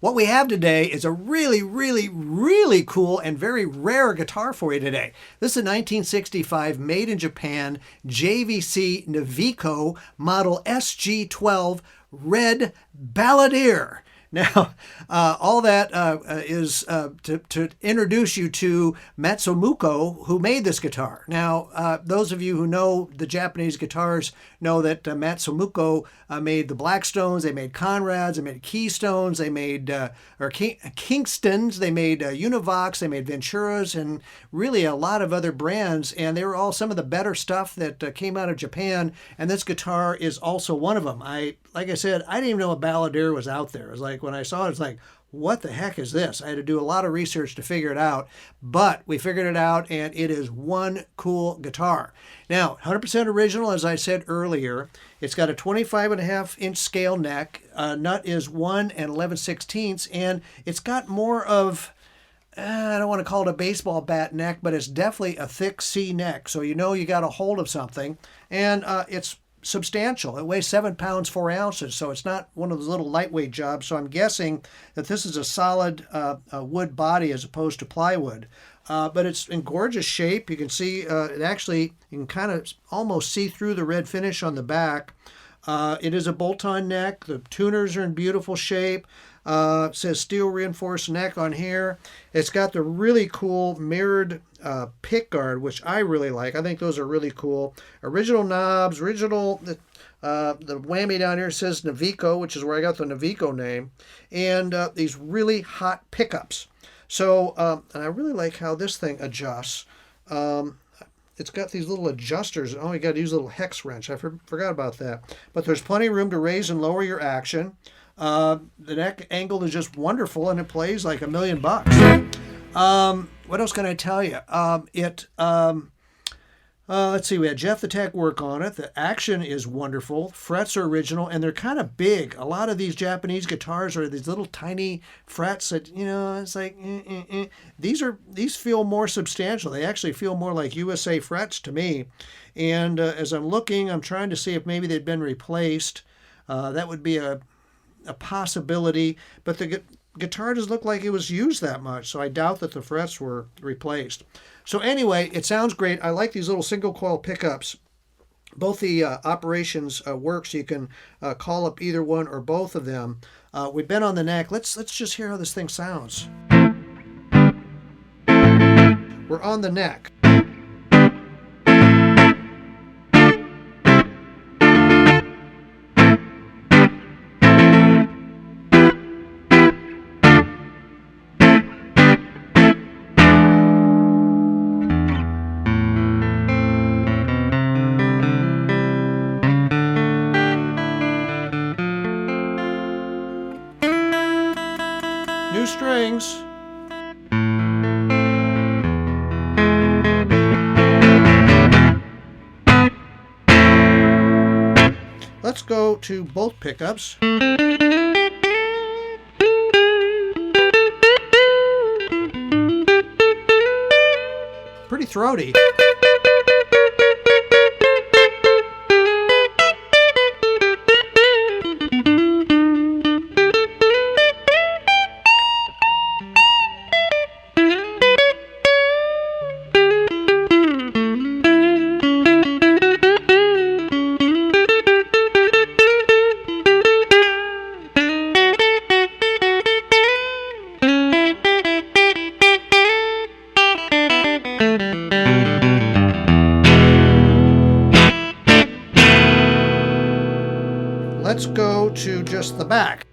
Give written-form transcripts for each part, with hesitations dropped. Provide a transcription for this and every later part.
What we have today is a really, really, really cool and very rare guitar for you today. This is a 1965 made in Japan JVC NiVico model SG-12 red Balladeer. Now, all that is to introduce you to Matsumoto, who made this guitar. Now, those of you who know the Japanese guitars know that Matsumoto made the Blackstones, they made Conrads, they made Keystones, they made Kingstons, they made Univox, they made Venturas, and really a lot of other brands. And they were all some of the better stuff that came out of Japan. And this guitar is also one of them. Like I said, I didn't even know a Balladeer was out there. It was like when I saw it, it's like, what the heck is this? I had to do a lot of research to figure it out, but we figured it out, and it is one cool guitar. Now, 100% original, as I said earlier. It's got a 25.5-inch scale neck. Nut is 1 11/16, and it's got more of, I don't want to call it a baseball bat neck, but it's definitely a thick C neck, so you know you got a hold of something, and it's substantial. It weighs 7 pounds 4 ounces, so it's not one of those little lightweight jobs. So I'm guessing that this is a solid wood body as opposed to plywood. But it's in gorgeous shape. You can see it actually, you can kind of almost see through the red finish on the back. It is a bolt-on neck. The tuners are in beautiful shape. It says steel reinforced neck on here. It's got the really cool mirrored pick guard, which I really like. I think those are really cool. Original knobs, the whammy down here says NiVico, which is where I got the NiVico name, and these really hot pickups. So, and I really like how this thing adjusts. It's got these little adjusters. Oh, you got to use a little hex wrench. I forgot about that. But there's plenty of room to raise and lower your action. The neck angle is just wonderful, and it plays like $1 million. What else can I tell you? Let's see, we had Jeff the Tech work on it. The action is wonderful. Frets are original, and they're kind of big. A lot of these Japanese guitars are these little tiny frets that, you know, it's like, These feel more substantial. They actually feel more like USA frets to me. And as I'm looking, I'm trying to see if maybe they'd been replaced. That would be a possibility, but the guitar doesn't look like it was used that much, so I doubt that the frets were replaced. So anyway, it sounds great. I like these little single coil pickups. Both the operations work, so you can call up either one or both of them. We've been on the neck. Let's just hear how this thing sounds. We're on the neck. New strings. Let's go to both pickups. Pretty throaty. Let's go to just the back.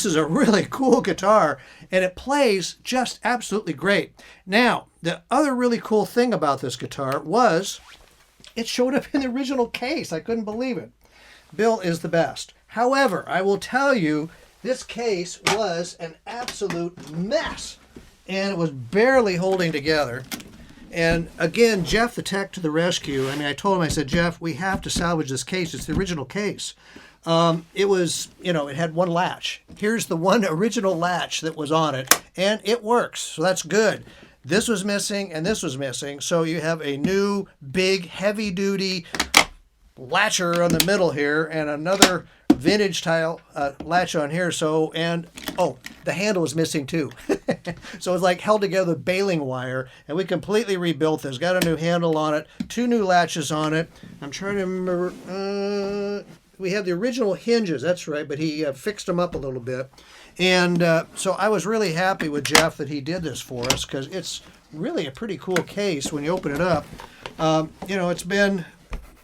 this is a really cool guitar, and it plays just absolutely great. Now, the other really cool thing about this guitar was it showed up in the original case. I couldn't believe it. Bill is the best. However, I will tell you, this case was an absolute mess, and it was barely holding together. And again, Jeff the tech to the rescue. I mean, I told him, I said, Jeff, we have to salvage this case. It's the original case. It was, it had one latch. Here's the one original latch that was on it, and it works. So that's good. This was missing, and this was missing. So you have a new, big, heavy-duty latcher on the middle here, and another vintage style latch on here. So, the handle is missing too. So it's like held together with baling wire, and we completely rebuilt this. Got a new handle on it, 2 new latches on it. I'm trying to remember. We have the original hinges, that's right, but he fixed them up a little bit. And so I was really happy with Jeff that he did this for us, because it's really a pretty cool case when you open it up. It's been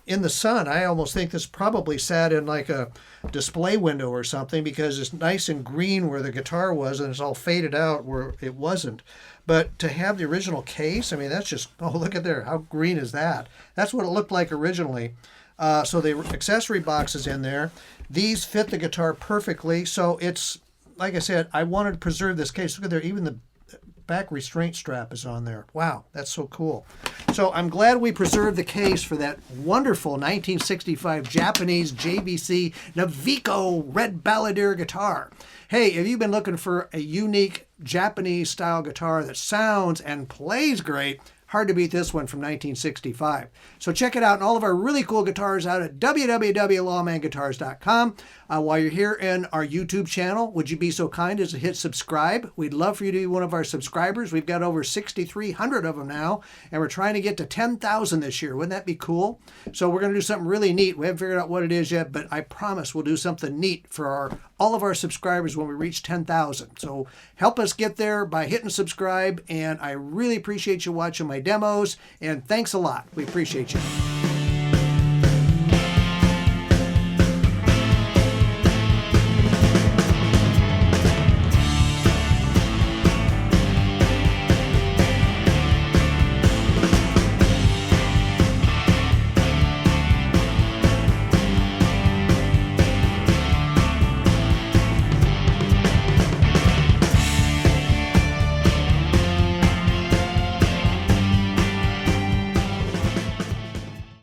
in the sun. I almost think this probably sat in like a display window or something, because it's nice and green where the guitar was, and it's all faded out where it wasn't. But to have the original case, I mean, that's just, look at there. How green is that? That's what it looked like originally. So the accessory box is in there. These fit the guitar perfectly. So it's, like I said, I wanted to preserve this case. Look at there, even the back restraint strap is on there. Wow, that's so cool. So I'm glad we preserved the case for that wonderful 1965 Japanese JVC NiVico red Balladeer guitar. Hey, have you been looking for a unique Japanese style guitar that sounds and plays great? Hard to beat this one from 1965. So check it out, and all of our really cool guitars out at www.lawmanguitars.com. While you're here in our YouTube channel, would you be so kind as to hit subscribe? We'd love for you to be one of our subscribers. We've got over 6,300 of them now, and we're trying to get to 10,000 this year. Wouldn't that be cool? So we're going to do something really neat. We haven't figured out what it is yet, but I promise we'll do something neat for all of our subscribers when we reach 10,000. So help us get there by hitting subscribe, and I really appreciate you watching my demos, and thanks a lot. We appreciate you.